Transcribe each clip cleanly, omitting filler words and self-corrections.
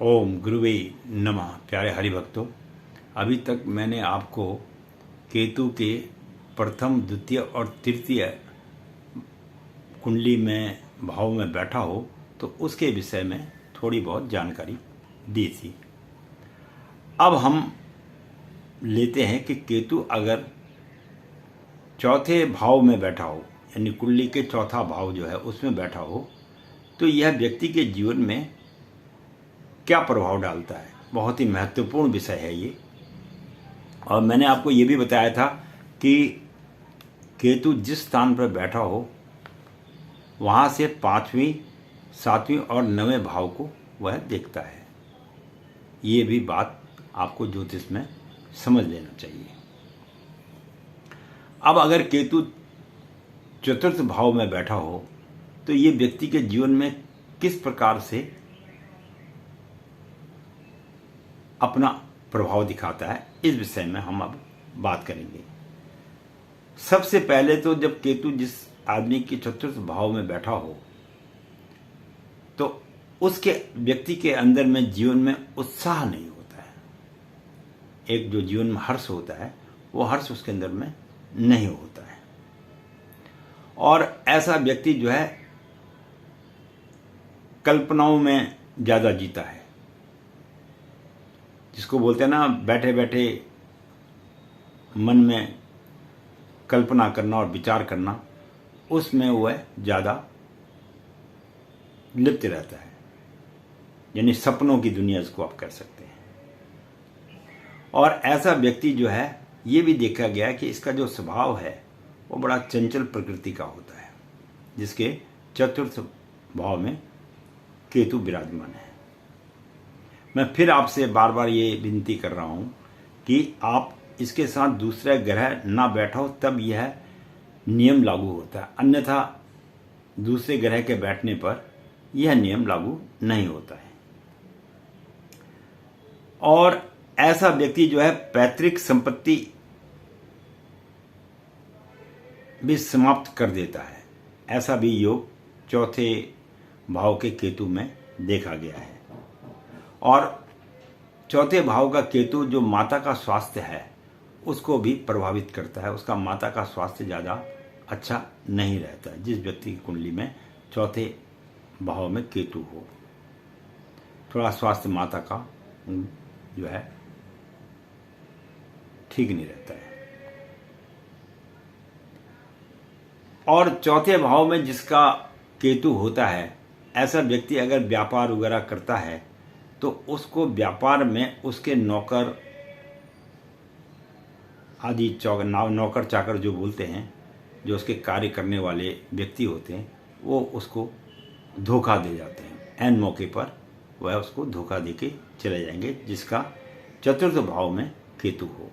ओम गुरुवे नमः। प्यारे हरि भक्तों, अभी तक मैंने आपको केतु के प्रथम, द्वितीय और तृतीय कुंडली में भाव में बैठा हो तो उसके विषय में थोड़ी बहुत जानकारी दी थी। अब हम लेते हैं कि केतु अगर चौथे भाव में बैठा हो, यानी कुंडली के चौथा भाव जो है उसमें बैठा हो, तो यह व्यक्ति के जीवन में क्या प्रभाव डालता है। बहुत ही महत्वपूर्ण विषय है ये। और मैंने आपको ये भी बताया था कि केतु जिस स्थान पर बैठा हो वहाँ से 5वीं, 7वीं और 9वें भाव को वह देखता है। ये भी बात आपको ज्योतिष में समझ लेना चाहिए। अब अगर केतु चतुर्थ भाव में बैठा हो तो ये व्यक्ति के जीवन में किस प्रकार से अपना प्रभाव दिखाता है, इस विषय में हम अब बात करेंगे। सबसे पहले तो जब केतु जिस आदमी के चतुर्थ भाव में बैठा हो तो उसके व्यक्ति के अंदर में जीवन में उत्साह नहीं होता है। एक जो जीवन में हर्ष होता है वो हर्ष उसके अंदर में नहीं होता है। और ऐसा व्यक्ति जो है कल्पनाओं में ज्यादा जीता है, जिसको बोलते हैं ना बैठे बैठे मन में कल्पना करना और विचार करना, उसमें वह ज़्यादा लिप्त रहता है। यानी सपनों की दुनिया इसको आप कह सकते हैं। और ऐसा व्यक्ति जो है ये भी देखा गया है कि इसका जो स्वभाव है वो बड़ा चंचल प्रकृति का होता है, जिसके चतुर्थ भाव में केतु विराजमान है। मैं फिर आपसे बार बार ये विनती कर रहा हूं कि आप इसके साथ दूसरा ग्रह ना बैठा हो तब यह नियम लागू होता है, अन्यथा दूसरे ग्रह के बैठने पर यह नियम लागू नहीं होता है। और ऐसा व्यक्ति जो है पैतृक संपत्ति भी समाप्त कर देता है। ऐसा भी योग चौथे भाव के केतु में देखा गया है। और चौथे भाव का केतु जो माता का स्वास्थ्य है उसको भी प्रभावित करता है। उसका माता का स्वास्थ्य ज़्यादा अच्छा नहीं रहता है। जिस व्यक्ति की कुंडली में चौथे भाव में केतु हो, थोड़ा स्वास्थ्य माता का जो है ठीक नहीं रहता है। और चौथे भाव में जिसका केतु होता है, ऐसा व्यक्ति अगर व्यापार वगैरह करता है तो उसको व्यापार में उसके नौकर आदि नौकर चाकर जो बोलते हैं, जो उसके कार्य करने वाले व्यक्ति होते हैं, वो उसको धोखा दे जाते हैं। ऐन मौके पर वह उसको धोखा दे के चले जाएंगे, जिसका चतुर्थ भाव में केतु हो।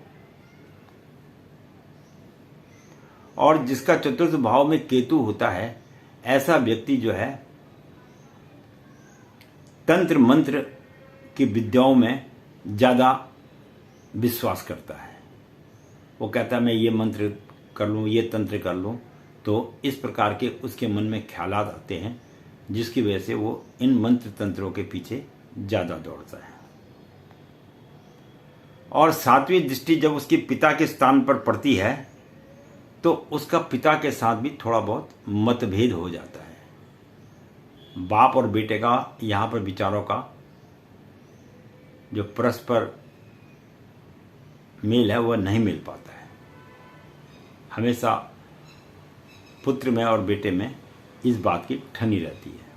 और जिसका चतुर्थ भाव में केतु होता है, ऐसा व्यक्ति जो है तंत्र मंत्र की विद्याओं में ज़्यादा विश्वास करता है। वो कहता है मैं ये मंत्र कर लूँ, ये तंत्र कर लूँ, तो इस प्रकार के उसके मन में ख्यालात आते हैं, जिसकी वजह से वो इन मंत्र तंत्रों के पीछे ज़्यादा दौड़ता है। और 7वीं दृष्टि जब उसके पिता के स्थान पर पड़ती है तो उसका पिता के साथ भी थोड़ा बहुत मतभेद हो जाता है। बाप और बेटे का यहाँ पर विचारों का जो परस्पर मेल है वह नहीं मिल पाता है। हमेशा पुत्र में और बेटे में इस बात की ठनी रहती है।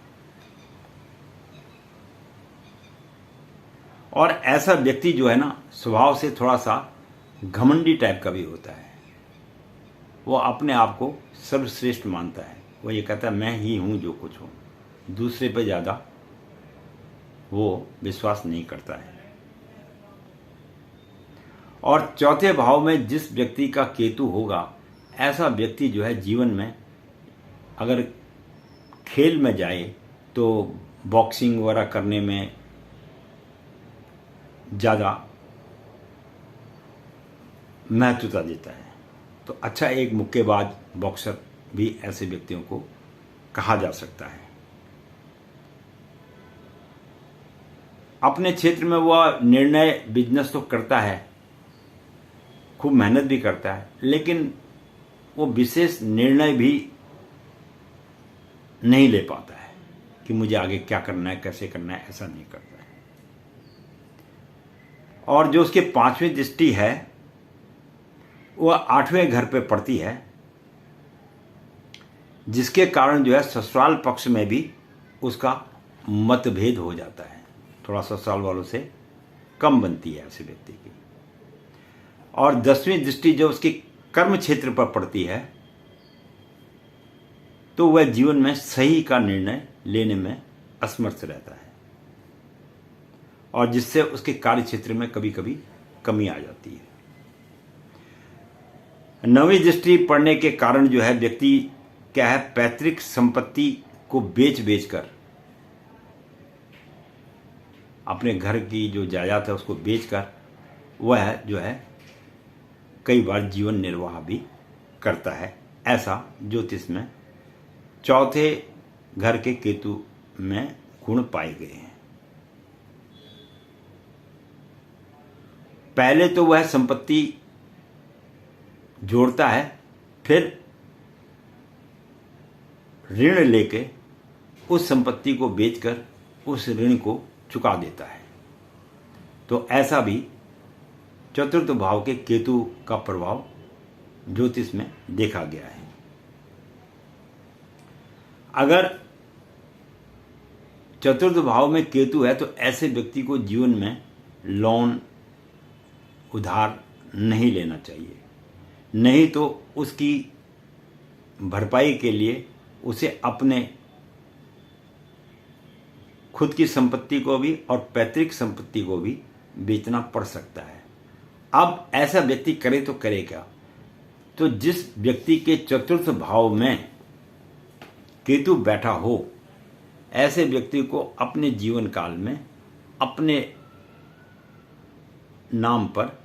और ऐसा व्यक्ति जो है ना स्वभाव से थोड़ा सा घमंडी टाइप का भी होता है। वो अपने आप को सर्वश्रेष्ठ मानता है। वो ये कहता है मैं ही हूँ जो कुछ हूँ, दूसरे पे ज़्यादा वो विश्वास नहीं करता है। और चौथे भाव में जिस व्यक्ति का केतु होगा, ऐसा व्यक्ति जो है जीवन में अगर खेल में जाए तो बॉक्सिंग वगैरह करने में ज़्यादा महत्वता देता है। तो अच्छा एक मुक्केबाज, बॉक्सर भी ऐसे व्यक्तियों को कहा जा सकता है। अपने क्षेत्र में वह निर्णय बिजनेस तो करता है, खूब मेहनत भी करता है, लेकिन वो विशेष निर्णय भी नहीं ले पाता है कि मुझे आगे क्या करना है, कैसे करना है, ऐसा नहीं करता है। और जो उसके 5वीं दृष्टि है वह 8वें घर पे पड़ती है, जिसके कारण जो है ससुराल पक्ष में भी उसका मतभेद हो जाता है, थोड़ा ससुराल वालों से कम बनती है ऐसे व्यक्ति की। और 10वीं दृष्टि जो उसकी कर्म क्षेत्र पर पड़ती है तो वह जीवन में सही का निर्णय लेने में असमर्थ रहता है, और जिससे उसके कार्य क्षेत्र में कभी कभी कमी आ जाती है। 9वीं दृष्टि पड़ने के कारण जो है व्यक्ति क्या है, पैतृक संपत्ति को बेच कर, अपने घर की जो जायदाद है उसको बेचकर वह जो है कई बार जीवन निर्वाह भी करता है। ऐसा ज्योतिष में 4थे घर के केतु में गुण पाए गए हैं। पहले तो वह संपत्ति जोड़ता है, फिर ऋण लेके उस संपत्ति को बेचकर उस ऋण को चुका देता है। तो ऐसा भी 4th भाव के केतु का प्रभाव ज्योतिष में देखा गया है। अगर 4th भाव में केतु है तो ऐसे व्यक्ति को जीवन में लोन उधार नहीं लेना चाहिए, नहीं तो उसकी भरपाई के लिए उसे अपने खुद की संपत्ति को भी और पैतृक संपत्ति को भी बेचना पड़ सकता है। अब ऐसा व्यक्ति करे तो करे क्या? तो जिस व्यक्ति के 4th भाव में केतु बैठा हो, ऐसे व्यक्ति को अपने जीवन काल में अपने नाम पर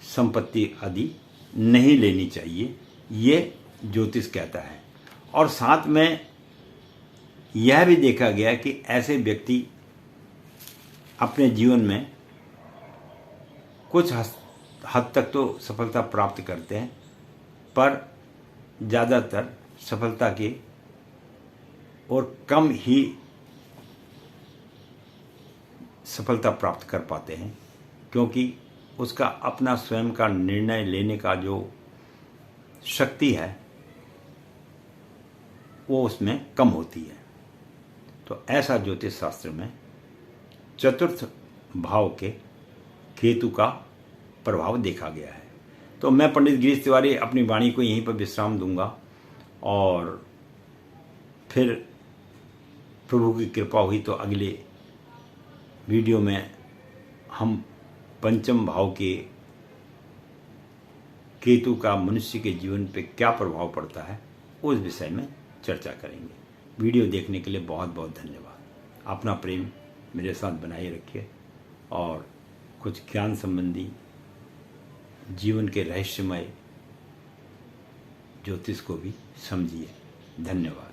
संपत्ति आदि नहीं लेनी चाहिए, ये ज्योतिष कहता है। और साथ में यह भी देखा गया कि ऐसे व्यक्ति अपने जीवन में कुछ हद तक तो सफलता प्राप्त करते हैं, पर ज़्यादातर सफलता के और कम ही सफलता प्राप्त कर पाते हैं, क्योंकि उसका अपना स्वयं का निर्णय लेने का जो शक्ति है वो उसमें कम होती है। तो ऐसा ज्योतिष शास्त्र में 4th भाव के केतु का प्रभाव देखा गया है। तो मैं पंडित गिरीश तिवारी अपनी वाणी को यहीं पर विश्राम दूंगा, और फिर प्रभु की कृपा हुई तो अगले वीडियो में हम 5th भाव के केतु का मनुष्य के जीवन पे क्या प्रभाव पड़ता है उस विषय में चर्चा करेंगे। वीडियो देखने के लिए बहुत बहुत धन्यवाद। अपना प्रेम मेरे साथ बनाए रखिए और कुछ ज्ञान संबंधी जीवन के रहस्यमय ज्योतिष को भी समझिए। धन्यवाद।